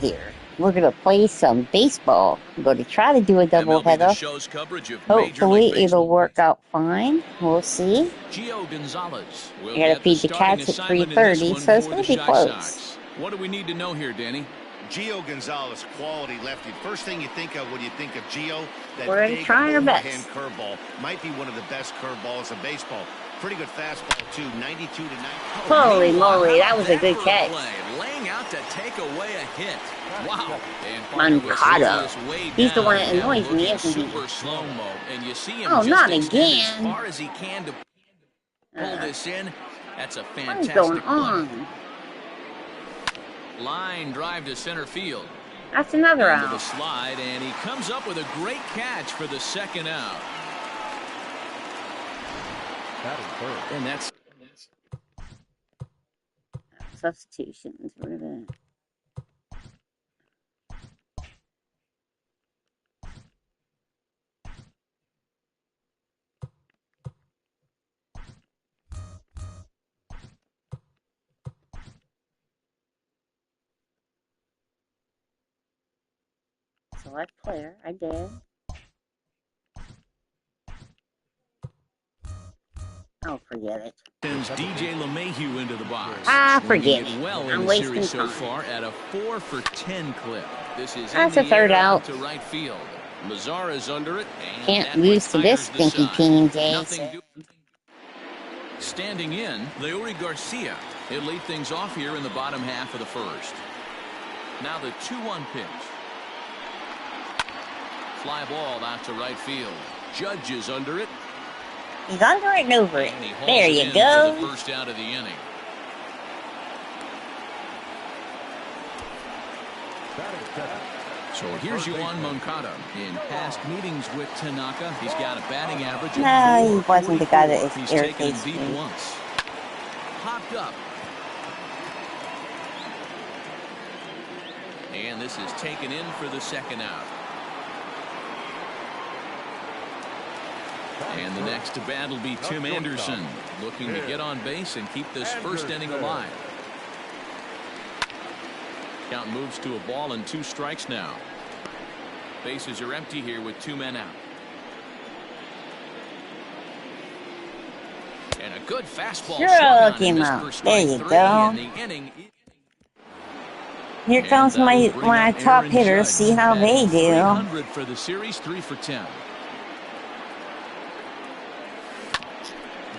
here. We're going to play some baseball. I'm going to try to do a doubleheader. Hopefully, it'll work out fine. We'll see. Gio Gonzalez I got to feed the cats at 3:30, so it's going to be close. What do we need to know here, Danny? Gio Gonzalez, quality lefty. First thing you think of when you think of Gio, that we're big trying our best. overhand curveball might be one of the best curveballs in baseball. Pretty good fastball too, 92 to 90. Holy moly, that was a good catch. Laying out to take away a hit. Wow. Moncada. He's the one that annoys me, isn't he? Super slow-mo, and you see him oh, just not again. As again. far as he can to pull this in. That's a fantastic What is going on? play. Line drive to center field. That's another Into out. the slide, and he comes up with a great catch for the second out. And that's Substitutions. We're gonna... Select player. I did. Oh, forget it. Sends DJ LeMahieu into the box. Forget it. Well I'm in the wasting series so time. far at a 4 for 10 clip. This is That's in a the third air out. to right field. Mazara's under it. And Can't that lose to this retires the stinky side. team, Jason. Nothing Standing in, Leury Garcia. He'll lead things off here in the bottom half of the first. Now the 2-1 pitch. Fly ball out to right field. Judge is under it. He's under it and over it. And he hauls There it you in go. for the first out of the inning. So here's Yoan Moncada. In past meetings with Tanaka, he's got a batting average of No, he wasn't the guy that He's taken him irritates deep me. once. Popped up. And this is taken in for the second out. And the next to bat will be Tim Anderson, looking to get on base and keep this first inning alive. Count moves to a ball and 2 strikes now. Bases are empty here with 2 men out. And a good fastball. Sure, came out. There you go. Here comes my top hitters. See how they do. 300 for the series, 3 for 10.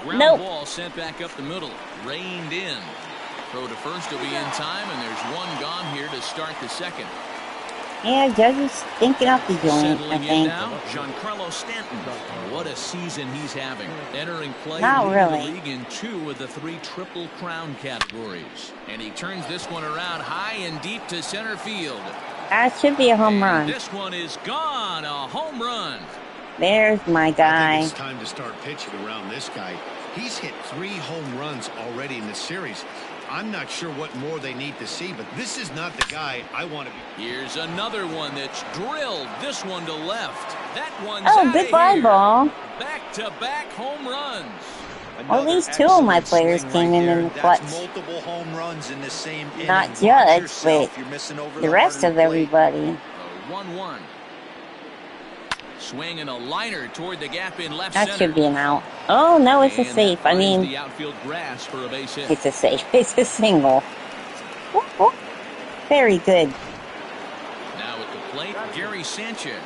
Ground Nope. ball sent back up the middle. Reined in. Throw to first will be in time, and there's 1 gone here to start the second. Yeah, Judge is thinking up the joint, I Settling in think. now, Giancarlo Stanton. What a season he's having. Entering play Not leading really. the league in 2 of the 3 Triple Crown categories. And he turns this one around high and deep to center field. That should be a home run. This one is gone. A home run. There's my I guy. think it's time to start pitching around this guy. He's hit 3 home runs already in this series. I'm not sure what more they need to see, but this is not the guy I want to be. Here's another one that's drilled. This one to left. That one's Oh, outta good fly here. ball. Back-to-back home runs. Well, at least 2 of my players came in the clutch. That's multiple home runs in the same inning. Not Watch Judge, yourself. but You're missing over the rest heart of of the plate. everybody. A 1-1. Swinging a liner toward the gap in left That center. should be an out. Oh, no, it's a And safe. that I finds mean, the outfield grass for a base hit. it's a safe. It's a single. Whoop, whoop. Very good. Now at the plate, Gary Sanchez.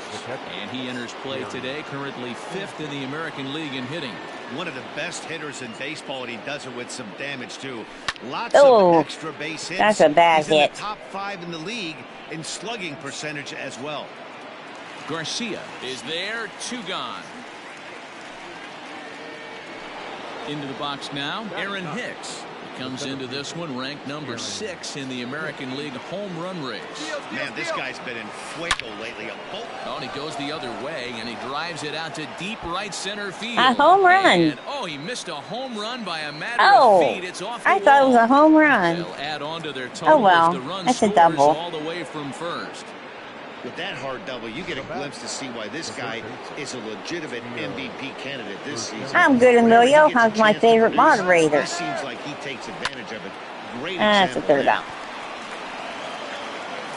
And he enters play today, currently 5th in the American League in hitting. One of the best hitters in baseball, and he does it with some damage, too. Lots Oh, of extra base hits. that's a bad He's in hit. the top 5 in the league in slugging percentage as well. Garcia is there, 2 gone. Into the box now, Aaron Hicks. He comes into this one ranked number 6 in the American League home run race. Man, this guy's been in fuego lately. Oh, and he goes the other way, and he drives it out to deep right center field. A home run. And, he missed a home run by a matter Oh, of feet. It's off the I thought it was wall. a home run. They'll add on to their total well, as the run that's a scores double. all the way from first. With that hard double, you get a glimpse to see why this guy is a legitimate MVP candidate this season. I'm good, Whenever he Emilio. gets a How's my chance to favorite produce, moderator? It seems like he takes advantage of it. Great That's a example third there. out.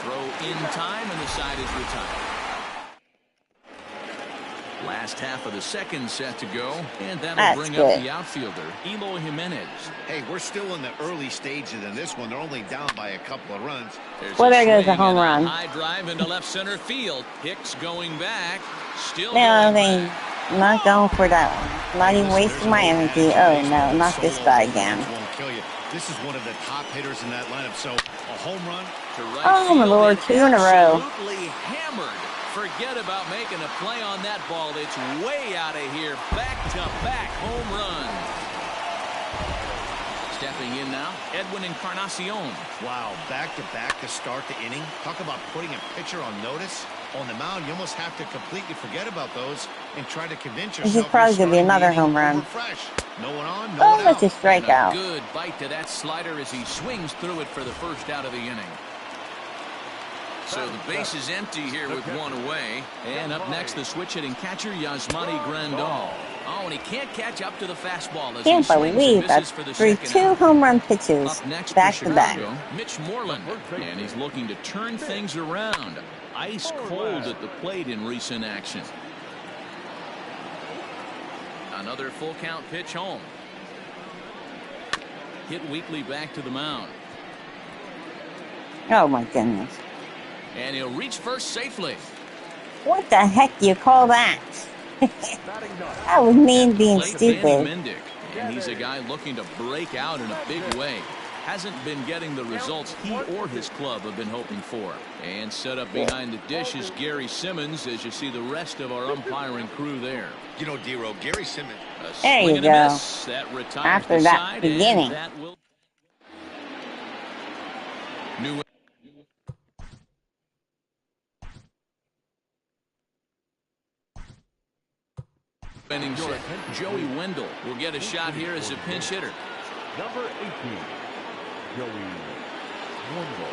Throw in time, and the side is retired. Last half of the second set to go, and that'll bring up the outfielder, Eloy Jimenez. Hey, we're still in the early stages in this one. They're only down by a couple of runs. Well, there goes a home run. High drive into left center field. Hicks going back. Still no, they not going for that one. Not even wasting my energy. Oh, no, not this guy again. Won't kill you. This is one of the top hitters in that lineup, so a home run to right field. Oh, my Lord, 2 in a row. Absolutely hammered. Forget about making a play on that ball. It's way out of here. Back-to-back home run. Stepping in now, Edwin Encarnacion. Wow, back-to-back to start the inning. Talk about putting a pitcher on notice. On the mound, you almost have to completely forget about those and try to convince yourself. This is probably going to be another home run. No one on, no one out. That's a strikeout. Good bite to that slider as he swings through it for the first out of the inning. So the base is empty here with one away. And up next, the switch-hitting catcher, Yasmani Grandal. Oh, and he can't catch up to the fastball. As can't believe that through 2 home run pitches back-to-back. Mitch Moreland, and he's looking to turn things around. Ice cold at the plate in recent action. Another full count pitch home. Hit weakly back to the mound. Oh, my goodness. And he'll reach first safely. What the heck do you call that? That was mean being stupid. And he's a guy looking to break out in a big way. Hasn't been getting the results he or his club have been hoping for. And set up behind the dish is Gary Simmons, as you see the rest of our umpiring crew there. You know, D-Row, Gary Simmons. There you go. After that beginning. New inning set. Joey Wendell will get a shot here as a pinch hitter. Number 18, Joey Wendell.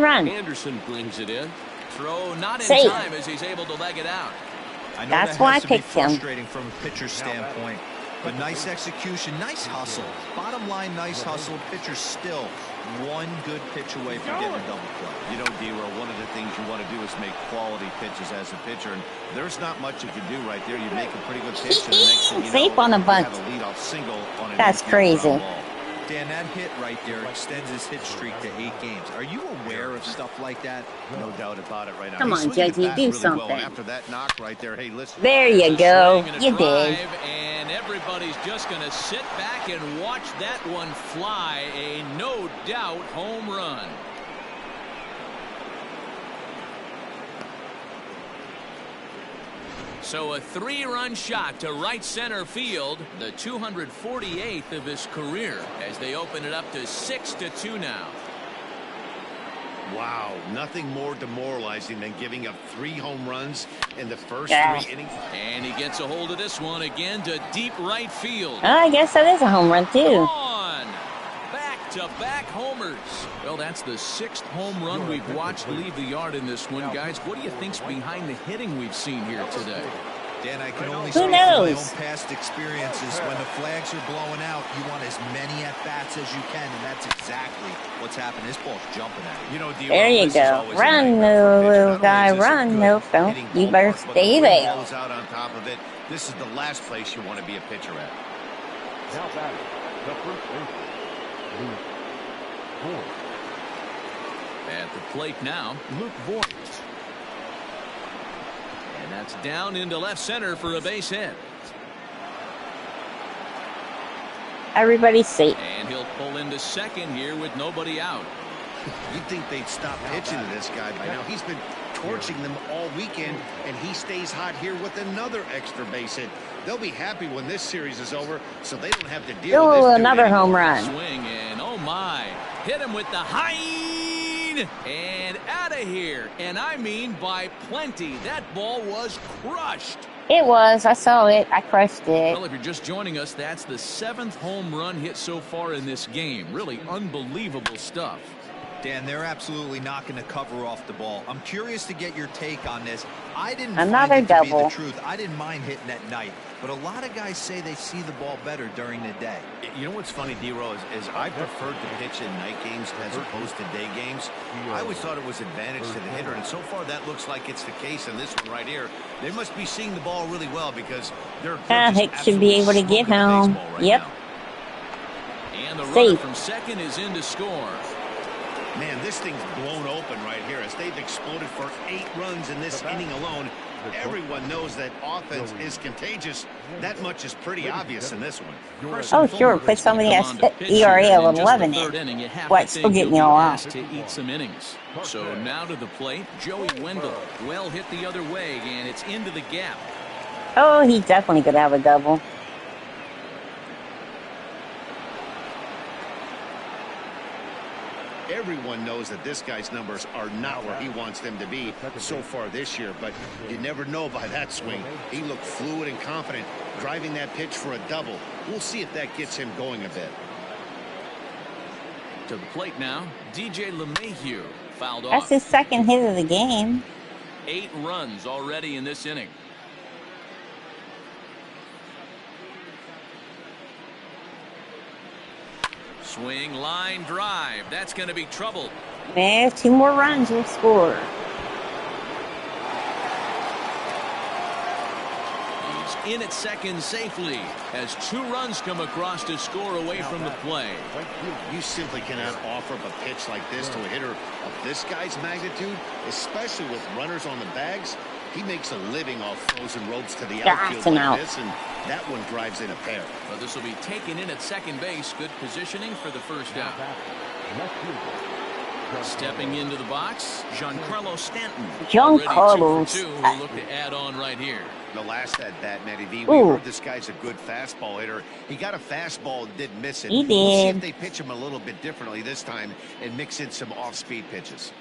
Run. Anderson brings it in. Throw not in time as he's able to leg it out. I know that's why I picked him. Frustrating from a pitcher's standpoint, but nice execution, nice hustle. Bottom line, nice hustle. Pitcher's still one good pitch away from getting a double play. You know, D-Row, one of the things you want to do is make quality pitches as a pitcher, and there's not much you can do right there. You make a pretty good pitch, and the next thing you know, on a bunt. have a leadoff single on an That's crazy. Dan, that hit right there extends his hit streak to 8 games. Are you aware of stuff like that? No doubt about it right now. Come on, Judgy, do something. Well. After that knock right there, hey, listen. There you go. You did. And everybody's just going to sit back and watch that one fly. A no doubt home run. So a 3-run shot to right center field, the 248th of his career, as they open it up to 6-2 now. Wow, nothing more demoralizing than giving up 3 home runs in the first 3 innings. And he gets a hold of this one again to deep right field. I guess that is a home run, too. Back-to-back homers. Well, that's the 6th home run we've watched leave the yard in this one, guys. What do you think's behind the hitting we've seen here today? Dan, I can only speak from my own past experiences. When the flags are blowing out, you want as many at-bats as you can, and that's exactly what's happened. This ball's jumping at you. There you go. Run, little guy, run. No, don't. You better stay there. Out on top of it. This is the last place you want to be a pitcher at. Now batting, the first baseman, Luke Voigt. At the plate now, Luke Voigt. And that's down into left center for a base hit. Everybody's safe. And he'll pull into second here with nobody out. You'd think they'd stop pitching to this guy by now. He's been torching them all weekend, and he stays hot here with another extra base hit. They'll be happy when this series is over, so they don't have to deal with this. Another home run. Swing, and oh my, hit him with the high and out of here. And I mean by plenty. That ball was crushed. It was. I saw it. I crushed it. Well, if you're just joining us, that's the 7th home run hit so far in this game. Really unbelievable stuff. Dan, they're absolutely not going to cover off the ball. I'm curious to get your take on this. I didn't Another find it to be double. the truth. I didn't mind hitting at night, but a lot of guys say they see the ball better during the day. You know what's funny, D-Row, is I preferred to pitch in night games as opposed to day games. I always thought it was advantage to the hitter, and so far that looks like it's the case in this one right here. They must be seeing the ball really well because they're Hick should be able to get home. Yep. And the runner from second is in to score. Man, this thing's blown open right here as they've exploded for 8 runs in this inning alone. Everyone knows that offense is contagious. That much is pretty obvious in this one. Oh, sure. Put somebody has ERA of 11 in. What, still getting you all out. To eat some innings. So now to the plate, Joey Wendell. Well hit the other way, and it's into the gap. Oh, he's definitely going to have a double. Everyone knows that this guy's numbers are not where he wants them to be so far this year, but you never know by that swing. He looked fluid and confident, driving that pitch for a double. We'll see if that gets him going a bit. To the plate now, DJ LeMahieu fouled off. That's his second hit of the game. 8 runs already in this inning. Swing, line, drive. That's going to be trouble. There's 2 more runs will score. He's in at second safely as 2 runs come across to score away from the play. You simply cannot offer up a pitch like this to a hitter of this guy's magnitude, especially with runners on the bags. He makes a living off frozen ropes to the outfield like this, and that one drives in a pair. But this will be taken in at second base. Good positioning for the first out. Stepping into the box, Giancarlo Stanton. Giancarlo. 2 for 2. We'll look to add on right here. The last at bat, Matty V, we heard this guy's a good fastball hitter. He got a fastball and didn't miss it. He did. We'll see if they pitch him a little bit differently this time and mix in some off-speed pitches.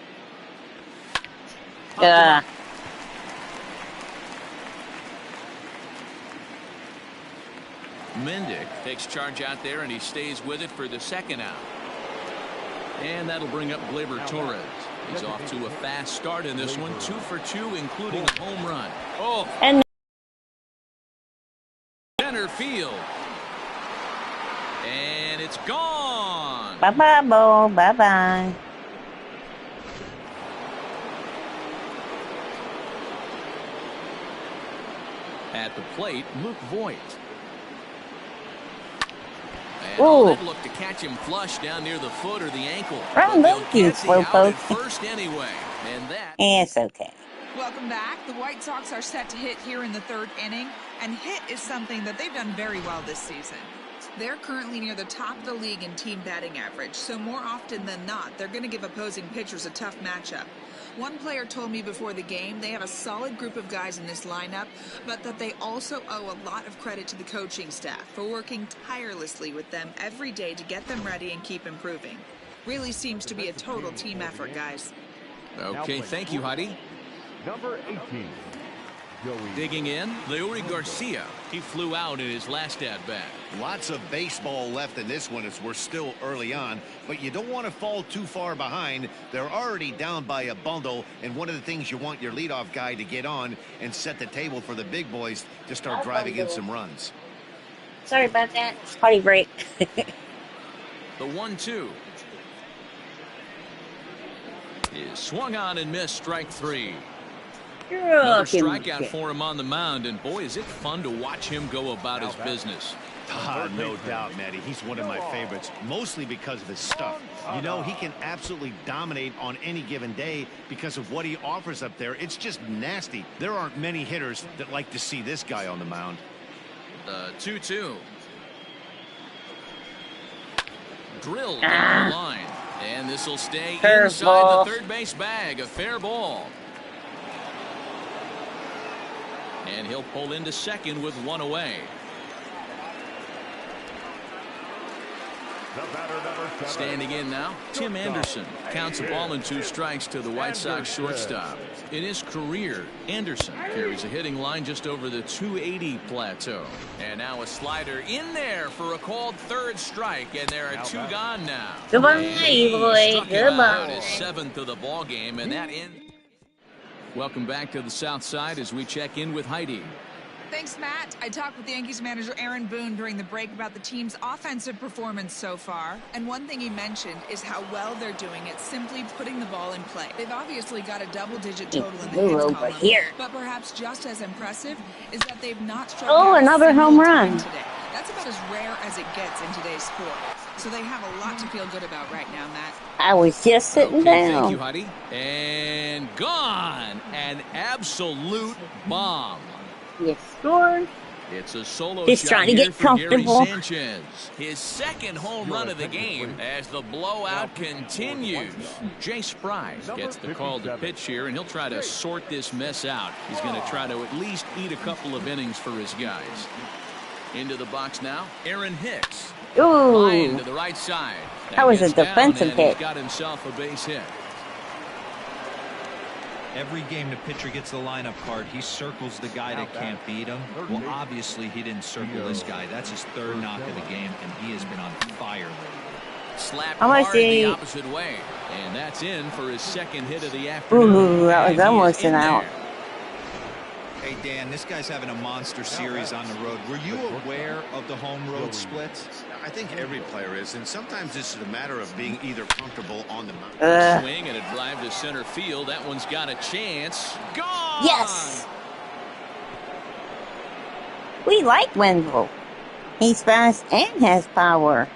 Mendick takes charge out there, and he stays with it for the second out. And that'll bring up Gleyber Torres. He's off to a fast start in this one. 2 for 2, including a home run. Oh, and center field. And it's gone. Bye-bye, Bo. Bye-bye. At the plate, Luke Voigt. Ooh. Oh, that look to catch him flush down near the foot or the ankle. Well, thank you, Slowpoke. First anyway, and that. It's okay. Welcome back. The White Sox are set to hit here in the 3rd inning, and hit is something that they've done very well this season. They're currently near the top of the league in team batting average, so more often than not, they're going to give opposing pitchers a tough matchup. One player told me before the game they have a solid group of guys in this lineup, but that they also owe a lot of credit to the coaching staff for working tirelessly with them every day to get them ready and keep improving. Really seems to be a total team effort, guys. Okay, thank you, Heidi. Number 18. Digging in, Leury Garcia. He flew out in his last at-bat. Lots of baseball left in this one as we're still early on, but you don't want to fall too far behind. They're already down by a bundle, and one of the things you want your leadoff guy to get on and set the table for the big boys to start driving in some runs. Sorry about that. Party break. The 1-2 is swung on and missed. Strike 3. Another strikeout for him on the mound, and boy, is it fun to watch him go about his business. No doubt, Matty. He's one of my favorites, mostly because of his stuff. You know, he can absolutely dominate on any given day because of what he offers up there. It's just nasty. There aren't many hitters that like to see this guy on the mound. The 2-2. Drilled down the line, and this will stay inside the third base bag. A fair ball. And he'll pull into second with 1 away. Standing in now, Tim Anderson counts a ball and 2 strikes to the White Sox shortstop. In his career, Anderson carries a hitting line just over the 280 plateau. And now a slider in there for a called 3rd strike, and there are 2 gone now. Goodbye, boy. Goodbye. His 7th of the ball game, and that ends. Welcome back to the South Side as we check in with Heidi. Thanks, Matt. I talked with Yankees manager Aaron Boone during the break about the team's offensive performance so far. And one thing he mentioned is how well they're doing at simply putting the ball in play. They've obviously got a double-digit total in the hits column. Here. But perhaps just as impressive is that they've not struggled. Oh, another home run today. That's about as rare as it gets in today's sport. So they have a lot to feel good about right now, Matt. I was just sitting down. Thank you, Heidi. And gone. An absolute bomb. Yes, scored. It's a solo He's shot trying to here get for comfortable. Gary Sanchez. His 2nd home run of the game as the blowout continues. Jay Spry gets the call to pitch here, and he'll try to sort this mess out. He's going to try to at least eat a couple of innings for his guys. Into the box now, Aaron Hicks. Ooh. Line to the right side. That was a defensive hit. He's got himself a base hit. Every game the pitcher gets the lineup card, he circles the guy that can't beat him. Well, obviously, he didn't circle this guy. That's his 3rd knock of the game, and he has been on fire lately. Slapped hard the opposite way. And that's in for his 2nd hit of the afternoon. Ooh, that was almost an out. Hey, Dan, this guy's having a monster series on the road. Were you aware of the home road splits? I think every player is, and sometimes this is a matter of being either comfortable on the mound. Swing and a drive to center field. That one's got a chance. Gone! Yes! We like Wendell. He's fast and has power.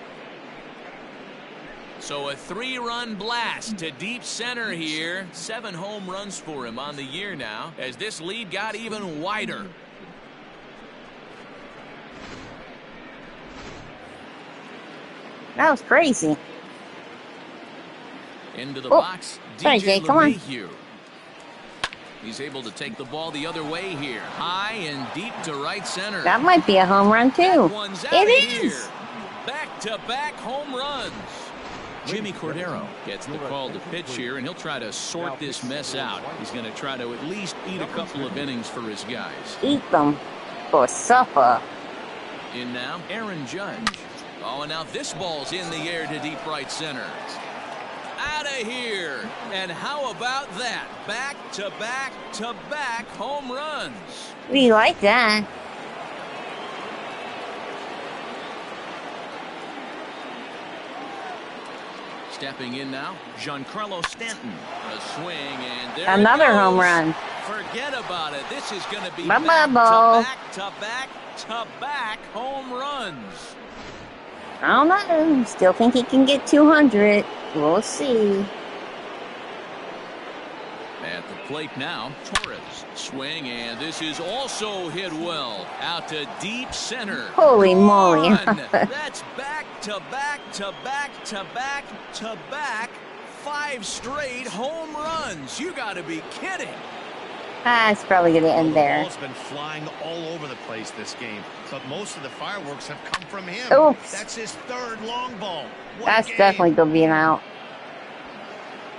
So a 3-run blast to deep center here. 7 home runs for him on the year now as this lead got even wider. That was crazy. Into the box, Sorry, Jay, come on. He's able to take the ball the other way here. High and deep to right center. That might be a home run, too. It is. Back-to-back home runs. Jimmy Cordero gets the call to pitch here, and he'll try to sort this mess out. He's going to try to at least eat a couple of innings for his guys. Eat them for supper. In now, Aaron Judge. Oh, and now this ball's in the air to deep right center. Out of here. And how about that? Back-to-back-to-back home runs. We like that. Stepping in now, Giancarlo Stanton. A swing, and there another it goes. home run. Forget about it. This is going to be back-to-back-to-back home runs. I don't know. Still think he can get 200. We'll see. At the plate now, Torres. Swing, and this is also hit well. Out to deep center. Holy moly. That's back-to-back-to-back-to-back-to-back. 5 straight home runs. You got to be kidding. It's probably going to end there. The ball's been flying all over the place this game, but most of the fireworks have come from him. Oops. That's his 3rd long ball. That's definitely going to be an out.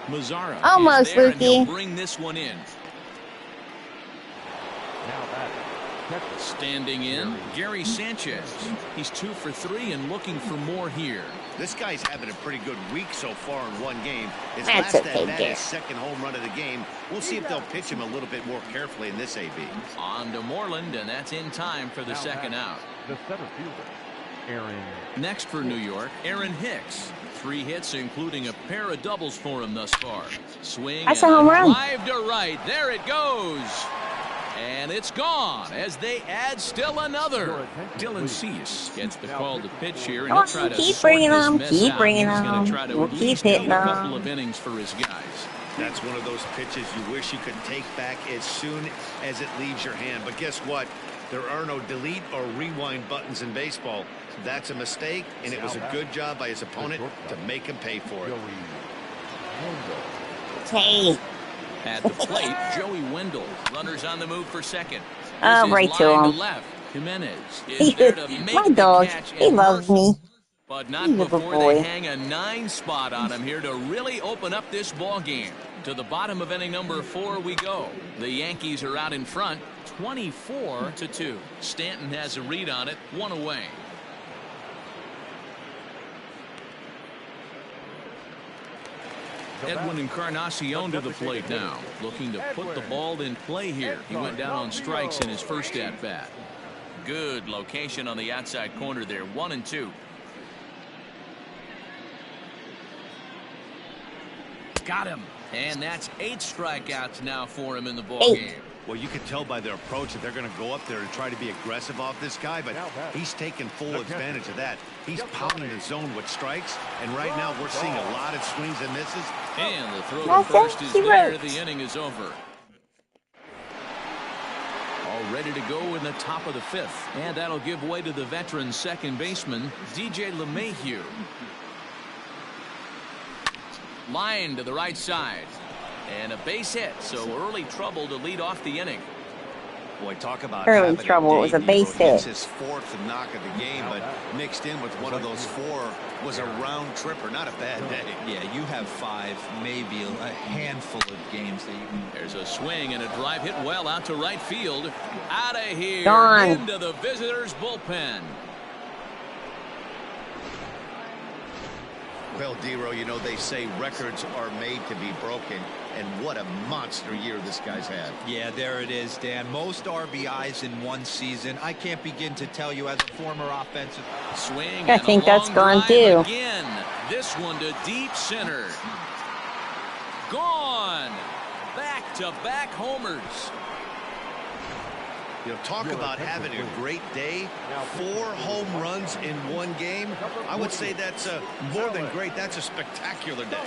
Mazzara almost, is there, and he'll Lukey. bring this one in. Standing in, Gary Sanchez. He's 2 for 3 and looking for more here. This guy's having a pretty good week so far in one game. His That's last okay, at-bat, Gary. his 2nd home run of the game. We'll see if they'll pitch him a little bit more carefully in this AB. On to Moreland, and that's in time for the 2nd out. The center fielder, Aaron. Next for New York, Aaron Hicks. 3 hits, including a pair of doubles for him thus far. Swing That's and a home run. drive to right. There it goes. And it's gone as they add still another. Dylan Cease gets the call to pitch here, and he'll try to keep sort bringing this them, mess keep out. bringing He's going them. to try to We'll at keep least hitting eat a couple them. of innings for his guys. That's one of those pitches you wish you could take back as soon as it leaves your hand. But guess what? There are no delete or rewind buttons in baseball. That's a mistake, and it was a good job by his opponent to make him pay for it. Hey. At the plate, Joey Wendell. Runners on the move for second. Oh, This is right to line him. Left. Jimenez is there to make My the dog, catch, he and loves me. But not before they hang a 9 spot on him here to really open up this ball game. To the bottom of inning number 4 we go. The Yankees are out in front, 24-2. Stanton has a read on it, 1 away. Edwin Encarnacion to the plate now, looking to put the ball in play here. He went down on strikes in his first at bat. Good location on the outside corner there, 1-2. Got him. And that's 8 strikeouts now for him in the ball game. Well, you can tell by their approach that they're going to go up there and try to be aggressive off this guy, but he's taking full advantage of that. He's pounding the zone with strikes, and right now we're seeing a lot of swings and misses. And the throw to first is there. The inning is over. All ready to go in the top of the 5th, and that'll give way to the veteran second baseman, DJ LeMahieu. Line to the right side. And a base hit, so early trouble to lead off the inning. Boy, talk about early trouble. It was a base hit. It's his 4th knock of the game, but mixed in with one of those 4 was a round tripper. Not a bad day. Yeah, you have 5, maybe a handful of games that you can. There's a swing and a drive hit well out to right field. Out of here. Gone. Into the visitors' bullpen. Well, Dero, you know, they say records are made to be broken, and what a monster year this guy's had. Yeah, there it is, Dan. Most RBIs in one season. I can't begin to tell you as a former offensive swing. I think that's gone too. Again, this one to deep center. Gone. Back-to-back homers. You know, talk about having a great day. 4 home runs in one game. I would say that's more than great. That's a spectacular day.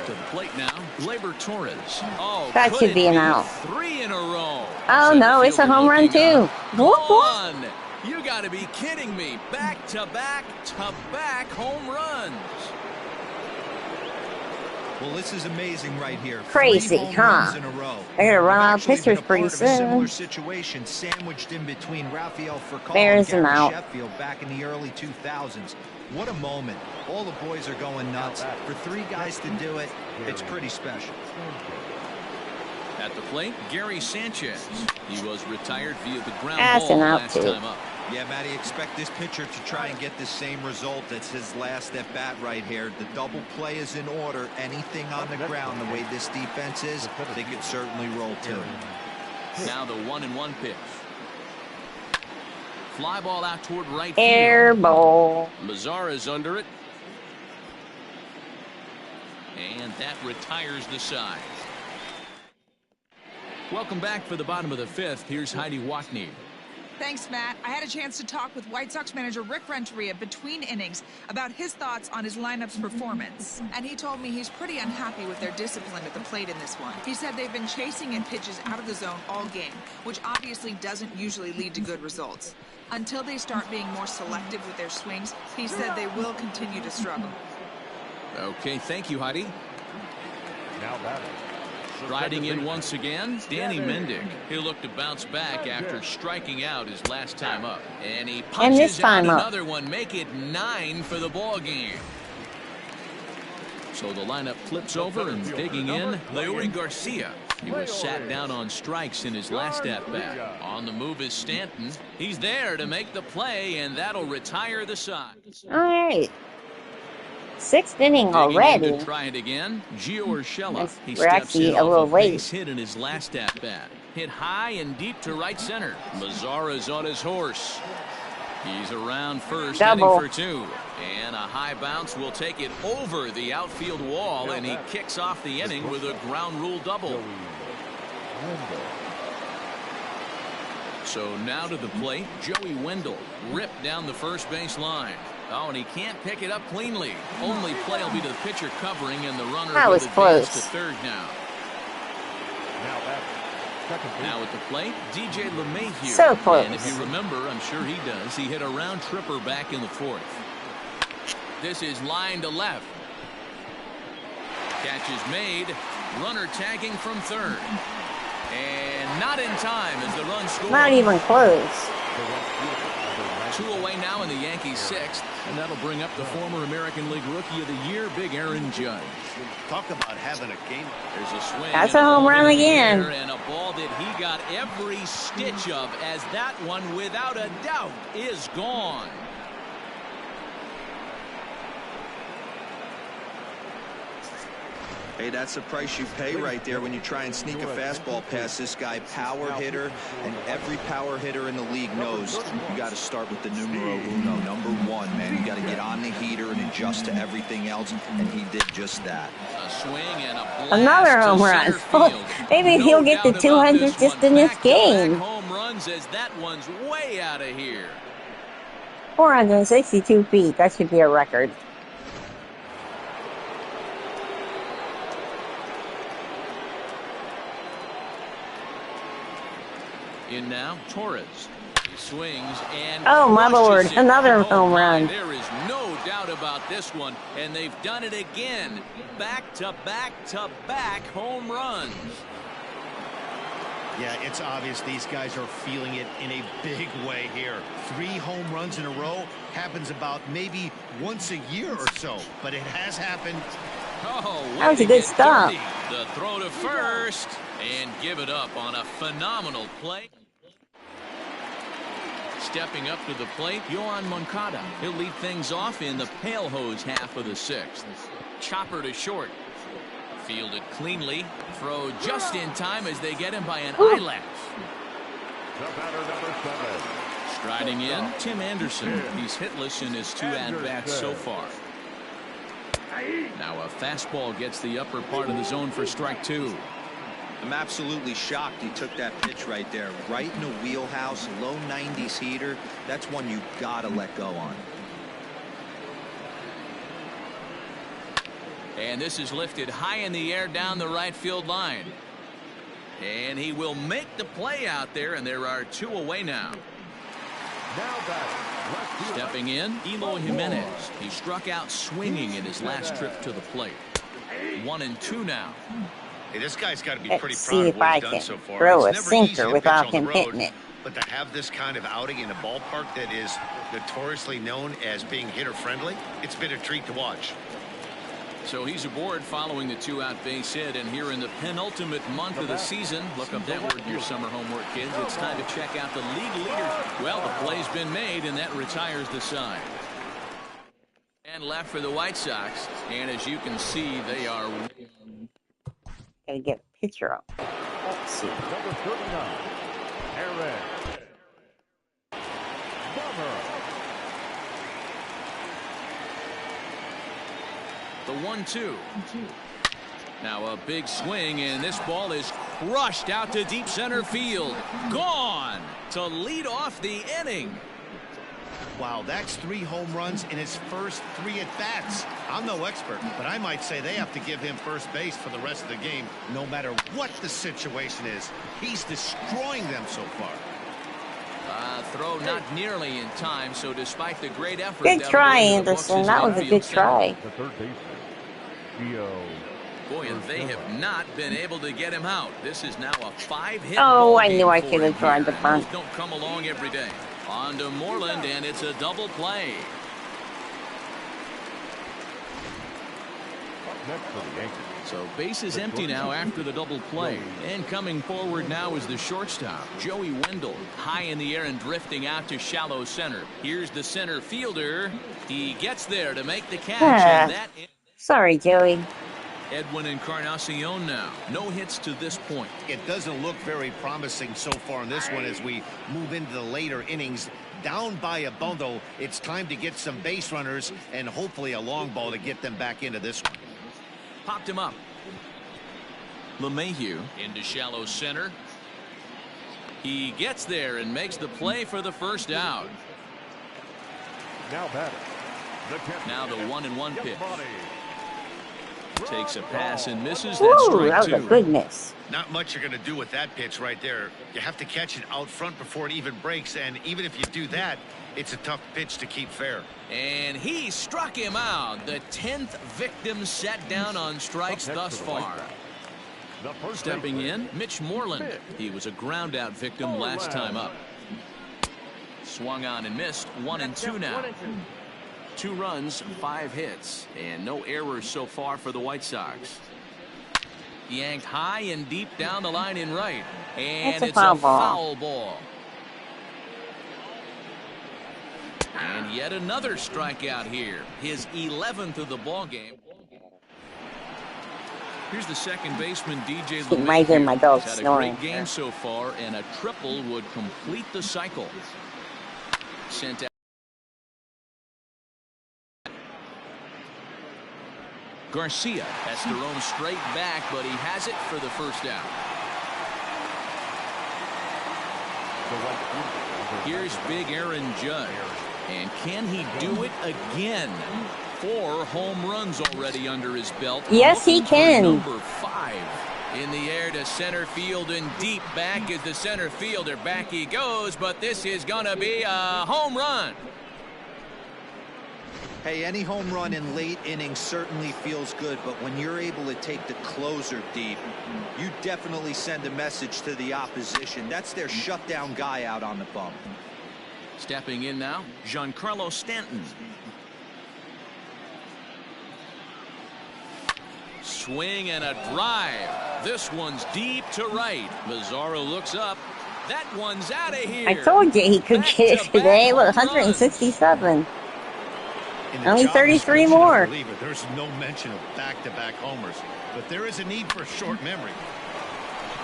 To the plate now, Gleyber Torres. Oh, that should be an out. 3 in a row. Oh no, it's a home run too. One. You got to be kidding me. Back-to-back home runs. Well, this is amazing right here. Crazy, 3 home huh? runs in a row. They're gonna run out of Actually pitchers been a pretty part of a similar soon. situation sandwiched in between Rafael Furcal There's and him Gary out. Sheffield back in the early 2000s. What a moment. All the boys are going nuts. For 3 guys to do it, it's pretty special. At the plate, Gary Sanchez. He was retired via the ground That's ball an out last too. time up. Yeah, Matty, expect this pitcher to try and get the same result. That's his last at bat right here. The double play is in order. Anything on the ground, the way this defense is, they could certainly roll too. Now the 1-1 pitch. Fly ball out toward right field. Air ball. Mazara is under it. And that retires the side. Welcome back for the bottom of the 5th. Here's Heidi Watney. Thanks, Matt. I had a chance to talk with White Sox manager Rick Renteria between innings about his thoughts on his lineup's performance. And he told me he's pretty unhappy with their discipline at the plate in this one. He said they've been chasing in pitches out of the zone all game, which obviously doesn't usually lead to good results. Until they start being more selective with their swings, he said they will continue to struggle. Okay, thank you, Heidi. Now batting. Riding in once again, Danny Mendick. He'll look to bounce back after striking out his last time up. And he punches out another one, make it 9 for the ball game. So the lineup flips over and digging in, Leury Garcia. He was sat down on strikes in his last at-bat. On the move is Stanton. He's there to make the play, and that'll retire the side. All right. 6th inning already. To try it again. Gio Urshela. He We're actually a little late. Base hit in his last at bat. Hit high and deep to right center. Mazara's on his horse. He's around first, Double. heading for 2. And a high bounce will take it over the outfield wall, and he kicks off the inning with a ground rule double. So now to the plate, Joey Wendell ripped down the first base line. Oh, and he can't pick it up cleanly. Only play will be to the pitcher covering, and the runner that was close. To third now. Now at the plate, DJ LeMahieu. So close. And if you remember, I'm sure he does, he hit a round tripper back in the 4th. This is line to left. Catch is made. Runner tagging from third. And not in time as the run scores. Not even close. Two away now in the Yankees' sixth, and that'll bring up the former American League Rookie of the Year, Big Aaron Judge. Talk about having a game. There's a swing. That's a home run again. And a ball that he got every stitch of, as that one, without a doubt, is gone. Hey, that's the price you pay right there when you try and sneak a fastball past this guy. Power hitter, and every power hitter in the league knows you got to start with the numero uno, number one, man. You got to get on the heater and adjust to everything else, and he did just that. A swing and a another home run. Maybe he'll get the 200 just in this game. Home runs, as that one's way out of here. 462 feet. That should be a record. In now, Torres. He swings and oh my Lord, another home run. There is no doubt about this one, and they've done it again. Back to back to back home runs. Yeah, it's obvious these guys are feeling it in a big way here. 3 home runs in a row happens about maybe once a year or so, but it has happened. Oh, that was a good stop. The throw to first and give it up on a phenomenal play. Stepping up to the plate, Yoan Moncada. He'll lead things off in the pale hose half of the sixth. Chopper to short. Fielded cleanly. Throw just in time as they get him by an eyelash. Striding in, Tim Anderson. He's hitless in his 2 at-bats so far. Now a fastball gets the upper part of the zone for strike 2. I'm absolutely shocked he took that pitch right there. Right in the wheelhouse, low 90s heater. That's one you gotta let go on. And this is lifted high in the air down the right field line. And he will make the play out there, and there are 2 away now. Stepping in, Eloy Jimenez. He struck out swinging in his last trip to the plate. 1-2 now. Hey, this guy's got to be pretty Let's proud see of if what I he's done can so far. throw a It's never easy sinker to pitch without on the him road, hitting it. But to have this kind of outing in a ballpark that is notoriously known as being hitter-friendly, it's been a treat to watch. So he's aboard following the 2-out base hit, and here in the penultimate month of the season, look up that word in your summer homework, kids. It's time to check out the league leaders. Well, the play's been made, and that retires the side. And left for the White Sox, and as you can see, they are. Gotta get a picture up. Let's see. Number 39, Aaron Bummer. The 1-2. Now a big swing, and this ball is crushed out to deep center field. Gone to lead off the inning. Wow, that's 3 home runs in his first 3 at-bats. I'm no expert, but I might say they have to give him first base for the rest of the game, no matter what the situation is. He's destroying them so far. Throw not nearly in time, so despite the great effort. Good try, Anderson. That was a good try. The third baseman, Gio. Boy, and they have not been able to get him out. This is now a 5-hit. Oh, I knew I should have tried the bunt. Those don't come along every day. On to Moreland, and it's a double play. Next for the Yankees. So base is empty now after the double play. And coming forward now is the shortstop, Joey Wendell. High in the air and drifting out to shallow center. Here's the center fielder. He gets there to make the catch. And that sorry, Joey. Edwin Encarnacion now. No hits to this point. It doesn't look very promising so far in this one as we move into the later innings. Down by a bundle, it's time to get some base runners and hopefully a long ball to get them back into this one. Popped him up. LeMahieu into shallow center. He gets there and makes the play for the first out. Now batting. Now the 1-1 pitch. Takes a pass and misses. Ooh, That's strike that was 2. a good miss. Not much you're going to do with that pitch right there. You have to catch it out front before it even breaks, and even if you do that, it's a tough pitch to keep fair. And he struck him out. The 10th victim set down on strikes thus far. Stepping in, Mitch Moreland. He was a ground out victim last time up. Swung on and missed. 1-2 now. 2 runs, 5 hits, and no errors so far for the White Sox. Yanked high and deep down the line in right. And it's a foul ball. And yet another strikeout here. His 11th of the ball game. Here's the second baseman, DJ LeMahieu. Right there, my dog's had a snoring. great game so far, and a triple would complete the cycle. Sent out. Garcia has to roam straight back, but he has it for the first out. Here's big Aaron Judge. And can he do it again? 4 home runs already under his belt. Yes, he can. Number 5 in the air to center field, and deep back is the center fielder. Back he goes, but this is going to be a home run. Hey, any home run in late innings certainly feels good, but when you're able to take the closer deep, you definitely send a message to the opposition. That's their shutdown guy out on the bump. Stepping in now, Giancarlo Stanton. Swing and a drive. This one's deep to right. Mazzaro looks up. That one's out of here. I told you he could get it today. Look, 167. Only 33 more. There's no mention of back-to-back homers, but there is a need for short memory.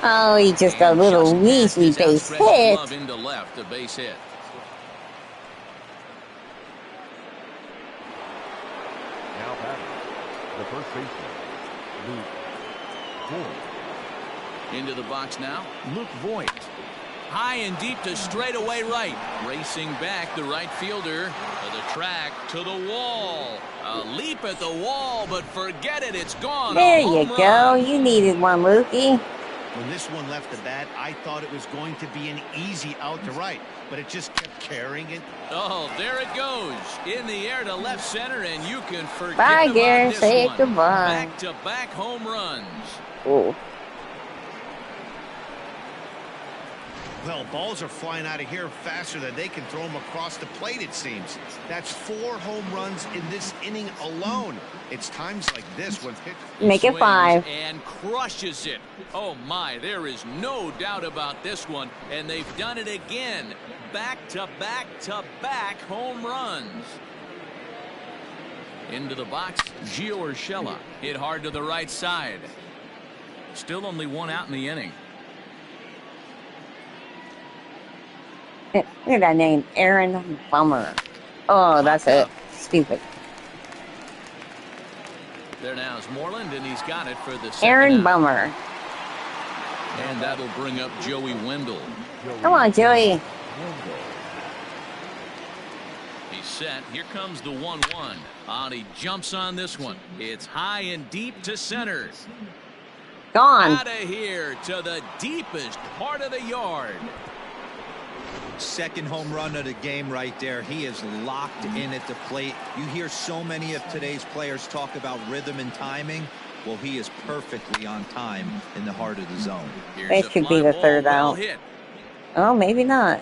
Oh, he just a little weasely base hit. Into left, a base hit. Now batting, the first baseman, Luke Voigt. Into the box now, Luke Voigt. High and deep to straightaway right. Racing back, the right fielder to the track, to the wall. A leap at the wall, but forget it, it's gone. There you go. You needed one, Lukey. When this one left the bat, I thought it was going to be an easy out to right, but it just kept carrying it. Oh, there it goes. In the air to left center, and you can forget Bye, about Gary. this Say one. goodbye. Back-to-back home runs. Oh. Well, balls are flying out of here faster than they can throw them across the plate, it seems. That's 4 home runs in this inning alone. It's times like this when pitch Make it 5. And crushes it. Oh, my, there is no doubt about this one. And they've done it again. Back-to-back-to-back home runs. Into the box, Gio Urshela. Hit hard to the right side. Still only 1 out in the inning. Look at that name, Aaron Bummer. Oh, that's it. Stupid. There now is Moreland, and he's got it for the second Aaron out. Bummer. And that'll bring up Joey Wendell. Come on, Joey. He's set. Here comes the 1-1. And he jumps on this one. It's high and deep to center. Gone. Out of here to the deepest part of the yard. Second home run of the game right there. He is locked in at the plate. You hear so many of today's players talk about rhythm and timing. Well, he is perfectly on time in the heart of the zone. That should be the third out. Hit. Oh, maybe not.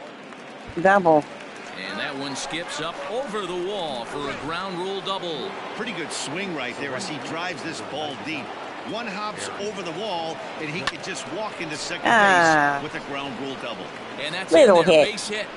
Double. And that one skips up over the wall for a ground rule double. pretty good swing right there as he drives this ball deep. One hops over the wall, and he can just walk into second base with a ground rule double. And that's little their hit. base hit.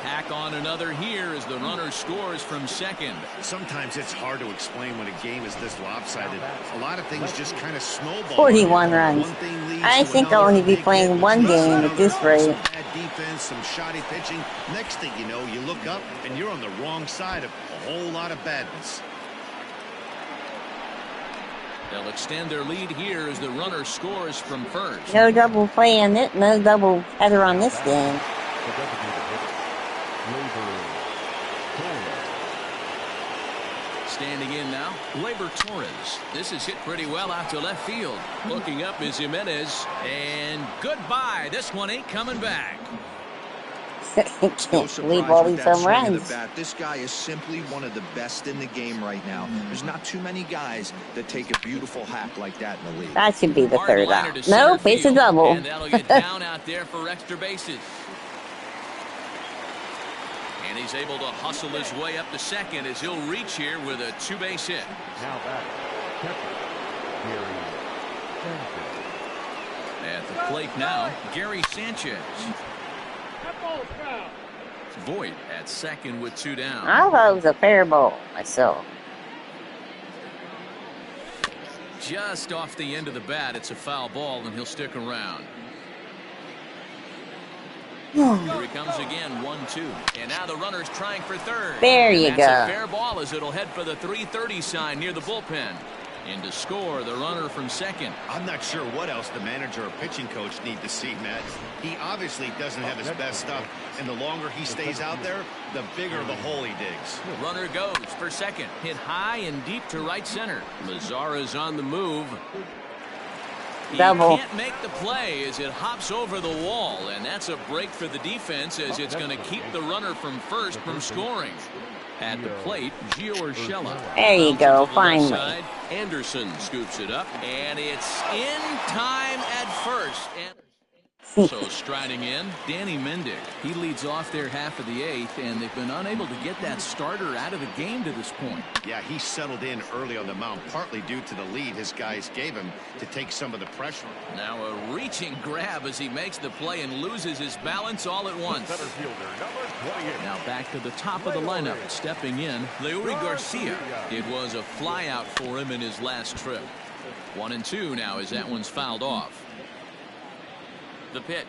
Tack on another here as the runner scores from second. Sometimes it's hard to explain when a game is this lopsided. A lot of things just kind of snowball. 41 runs. One thing leads I to think I'll another. only be Big playing hit. one game at this rate. Some bad defense, some shoddy pitching. Next thing you know, you look up and you're on the wrong side of a whole lot of badness. They'll extend their lead here as the runner scores from first. No double play on it. No double header on this game. Standing in now, Gleyber Torres. This is hit pretty well out to left field. Looking up is Jimenez. And goodbye. This one ain't coming back. No Can't believe all surprise with these that home swing of runs. the bat. This guy is simply one of the best in the game right now. There's not too many guys that take a beautiful hack like that in the league. That should be the Hard third liner out. to center Nope, it's a field, double. And that'll get down out there for extra bases. he's able to hustle his way up to second as he'll reach here with a 2-base hit. Now back, catcher, Gary Sanchez. At the plate now, Gary Sanchez. Voit at second with 2 down. I thought it was a fair ball myself. Just off the end of the bat, it's a foul ball, and he'll stick around. Here he comes again, 1-2. And now the runner's trying for third. There you go. That's a fair ball as it'll head for the 3:30 sign near the bullpen. And to score, the runner from second. I'm not sure what else the manager or pitching coach need to see, Matt. He obviously doesn't have his best stuff, and the longer he stays out there, the bigger the hole he digs. Runner goes for second. Hit high and deep to right center. Mazara's on the move. He Double. can't make the play as it hops over the wall, and that's a break for the defense as it's going to keep the runner from first from scoring. At the plate, Gio Urshela. There you go, finally. Side, Anderson scoops it up, and it's in time at first. So striding in, Danny Mendick. He leads off their half of the 8th, and they've been unable to get that starter out of the game to this point. Yeah, he settled in early on the mound, partly due to the lead his guys gave him to take some of the pressure. Now a reaching grab as he makes the play and loses his balance all at once. Center fielder, number 28. Now back to the top of the lineup, stepping in, Leury Garcia. It was a flyout for him in his last trip. 1-2 now as that one's fouled off. The pitch.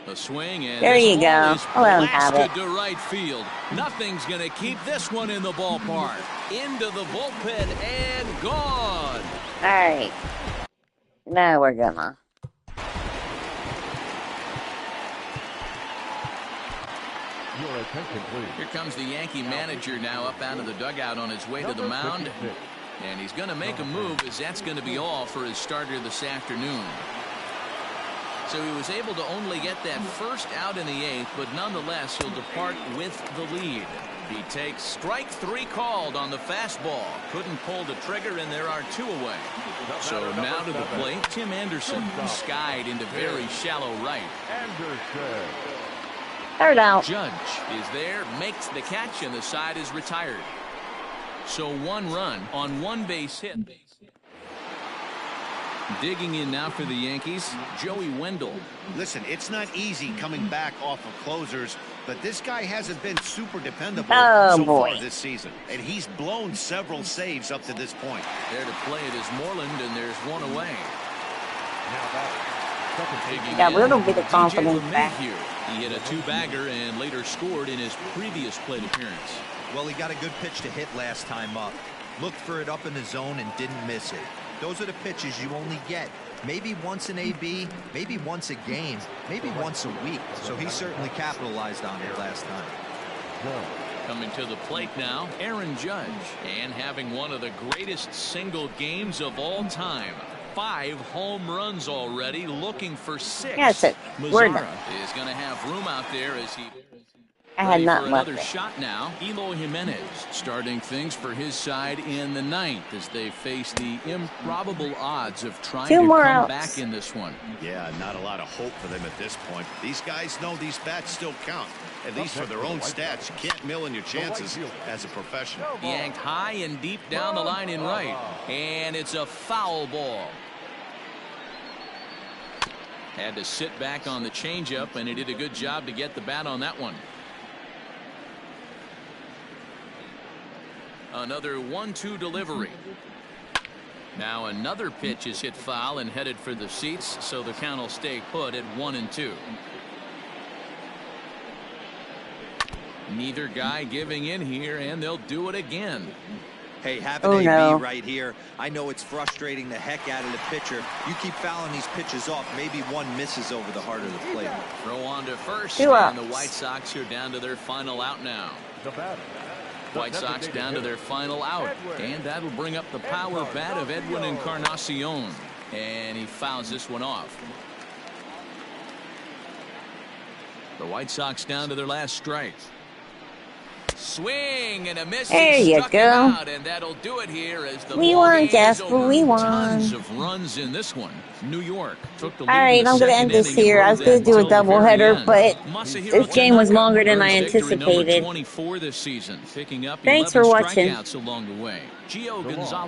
A swing, and there you go. Is Let him have it. to right field. Nothing's going to keep this one in the ballpark. Into the bullpen and gone. All right. Now we're gonna. Your attention, please. Here comes the Yankee manager now up out of the dugout on his way to the mound. And he's going to make a move as that's going to be all for his starter this afternoon. So he was able to only get that first out in the 8th, but nonetheless he'll depart with the lead. He takes strike 3 called on the fastball. Couldn't pull the trigger, and there are 2 away. So now to the plate, Tim Anderson, skied into very shallow right. Anderson. Third out. Judge is there, makes the catch, and the side is retired. So 1 run on 1 base hit. Digging in now for the Yankees, Joey Wendell. Listen, it's not easy coming back off of closers, but this guy hasn't been super dependable so far this season. And he's blown several saves up to this point. There to play it is Moreland, and there's 1 away. Now back. Got a little bit of confidence back. Here. He hit a 2-bagger and later scored in his previous plate appearance. Well, he got a good pitch to hit last time up. Looked for it up in the zone and didn't miss it. Those are the pitches you only get. Maybe once an AB, maybe once a game, maybe once a week. So he certainly capitalized on it last time. Coming to the plate now, Aaron Judge. And having one of the greatest single games of all time. 5 home runs already, looking for 6. Yes, Mazara is going to have room out there as he... I had not for left another it. shot now. Eloy Jimenez starting things for his side in the 9th as they face the improbable odds of trying to come back in this one. Yeah, not a lot of hope for them at this point. These guys know these bats still count, at least for their own stats. You can't mill in your chances as a professional. Yanked high and deep down the line in right, and it's a foul ball. Had to sit back on the changeup, and he did a good job to get the bat on that one. Another 1-2 delivery. Now another pitch is hit foul and headed for the seats, so the count will stay put at 1-2. Neither guy giving in here, and they'll do it again. Hey, having AB right here, I know it's frustrating the heck out of the pitcher. You keep fouling these pitches off, maybe one misses over the heart of the plate. Throw on to first, and the White Sox are down to their final out now. White Sox down to their final out, and that'll bring up the power bat of Edwin Encarnacion, and he fouls this one off. The White Sox down to their last strike. Swing and a miss. There you Struck him go. out, and that'll do it here as the We ball won, game is Jasper. over. We Tons won. of runs in this one. New York took the lead. All right, I'm going to end this here. I was going to do a doubleheader, but this game was longer than I anticipated. 24 this season, picking up Thanks 11 for watching. strikeouts along the way. Gio Gonzalez.